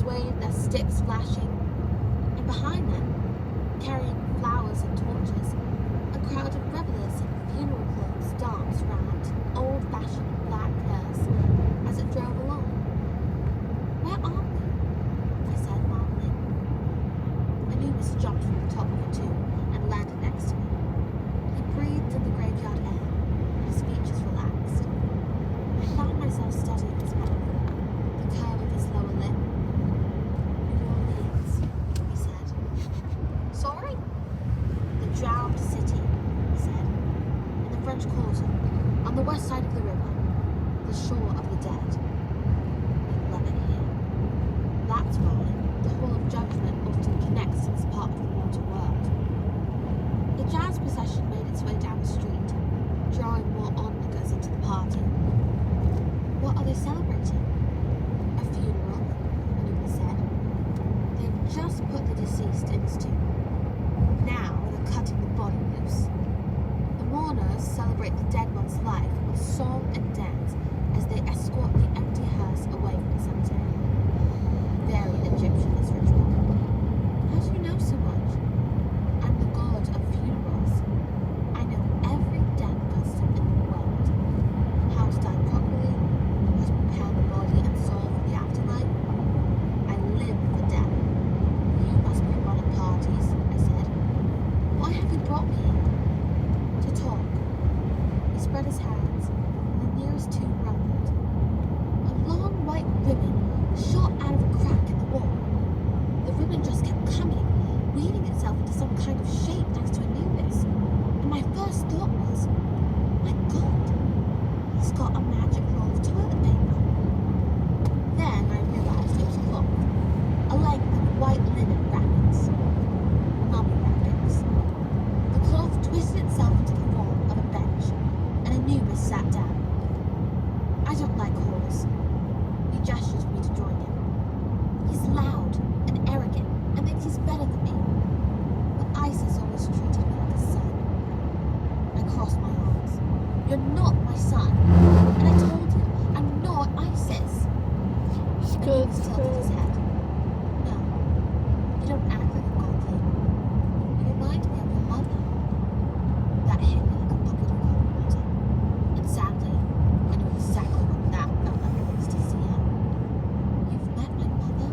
waved, their sticks flashing, and behind them, carrying flowers and torches, a crowd of revelers in funeral clothes danced round an old-fashioned black hearse as it drove along. "Where are we?" I said, marveling. Anubis jumped from the top of the tomb and landed next to me. He breathed in the graveyard air, and his features relaxed. I found myself studying his mouth, the curve of his lower lip. "New Orleans," he said. "Sorry?" "The drowned city," he said. "In the French Quarter, on the west side of the river, the shore of the dead. You'd love it here. That's why the Hall of Judgment often connects to this part of the mortal world." The jazz procession made its way down the street, drawing more onlookers into the party. "What are they celebrating?" "A funeral," Anubis said. "They've just put the deceased in his tomb. Now they're cutting the body loose. The mourners celebrate the dead one's life with song and dance as they escort the empty hearse away from the cemetery. Very Egyptian, this ritual." "How do you know so much?" "I'm the god of funerals. I know every death custom in the world. How to die properly, how to prepare the body and soul for the afterlife. I live for death. You must be one of parties," I said. "Why have you brought me here?" "To talk." He spread his hands, and the nearest tomb rumbled. A long white ribbon shot out of a crack in the wall. The ribbon just kept coming, weaving itself into some kind of shape next to Anubis. And my first thought was, my God, he's got a magic roll of toilet paper. Then I realized it was cloth, a length of white linen wrappings. Mummy wrappings. The cloth twisted itself into the form of a bench, and Anubis sat down. I don't like halls. He gestured for me to join him. He's loud and arrogant and thinks he's better than me. But Isis always treated me like a son. I crossed my arms. "You're not my son. And I told you, I'm not Isis." Anubis tilted his head. "No, you don't act like a godling. You remind me of your mother." That hit me like a bucket of cold water. And sadly, I knew exactly what that felt like at least to see her. "You've met my mother?"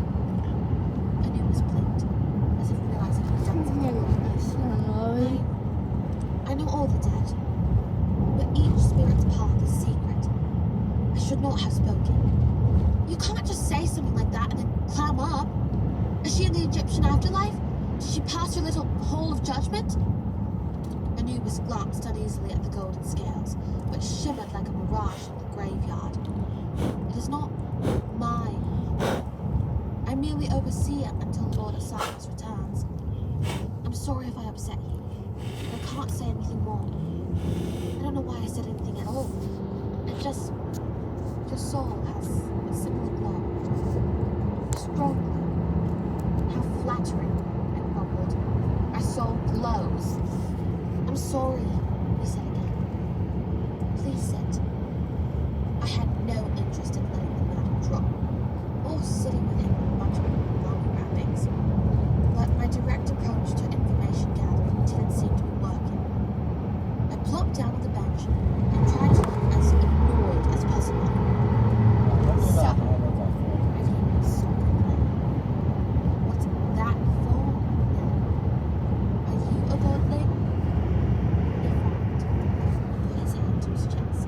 Anubis blinked, as if realizing he'd done something wrong. I know all the dead, but each spirit's path is secret. I should not have spoken. You can't just say something like that and then clam up. Is she in the Egyptian afterlife? Did she pass her little hall of judgment? Anubis glanced uneasily at the golden scales, which shimmered like a mirage in the graveyard. "It is not mine. I merely oversee it until Lord Osiris returns. I'm sorry if I upset you, but I can't say anything more. I don't know why I said anything at all. It just... your soul has a similar glow. Strong glow. How flattering," I grumbled. "My soul glows." "I'm sorry," he said again. "Please sit." I had no interest in letting the man drop, or sitting with him on a bunch of mummy wrappings. But my direct approach to information gathering didn't seem to be working. I plopped down on the bench and tried to look as annoyed as possible. "So," I came in super clear. "What's that for, then? Are you a godling?" He frowned, put his hand to his chest.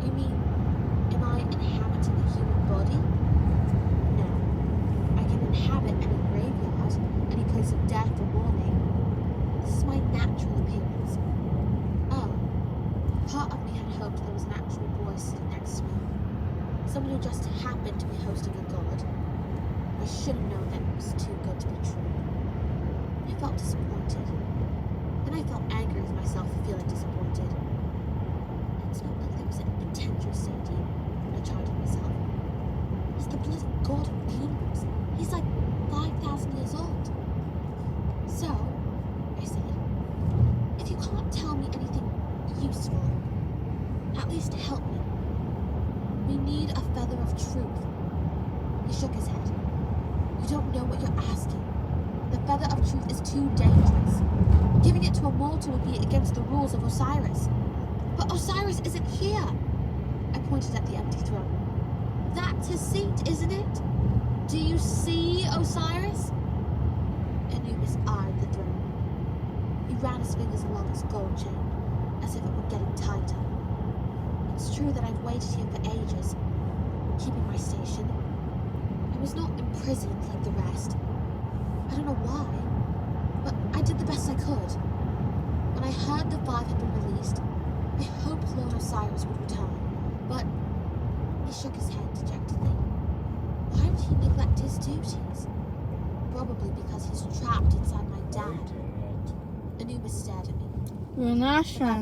"You mean, am I inhabiting a human body?" "No. I can inhabit any graveyard, any place of death or mourning. This is my natural appearance." "Oh." Part of me had hoped there was an actual boy sitting next to me. Someone who just happened to be hosting a god. I should have known that it was too good to be true. I felt disappointed. Then I felt angry with myself for feeling disappointed. It's not like there was any potential safety, I chided myself. He's the bloody god of funerals. He's like 5,000 years old. "So," I said, "if you can't tell me anything useful, at least help me. We need a feather of truth." He shook his head. You don't know what you're asking. The Feather of Truth is too dangerous. Giving it to a mortal would be against the rules of Osiris. But Osiris isn't here. I pointed at the empty throne. That's his seat, isn't it? Do you see Osiris? Anubis eyed the throne. He ran his fingers along its gold chain, as if it were getting tighter. It's true that I've waited here for ages, keeping my station. I was not imprisoned like the rest. I don't know why, but I did the best I could. When I heard the 5 had been released, I hoped Lord Osiris would return, but he shook his head dejectedly. Why would he neglect his duties? Probably because he's trapped inside my dad. Anubis stared at me. You're not trying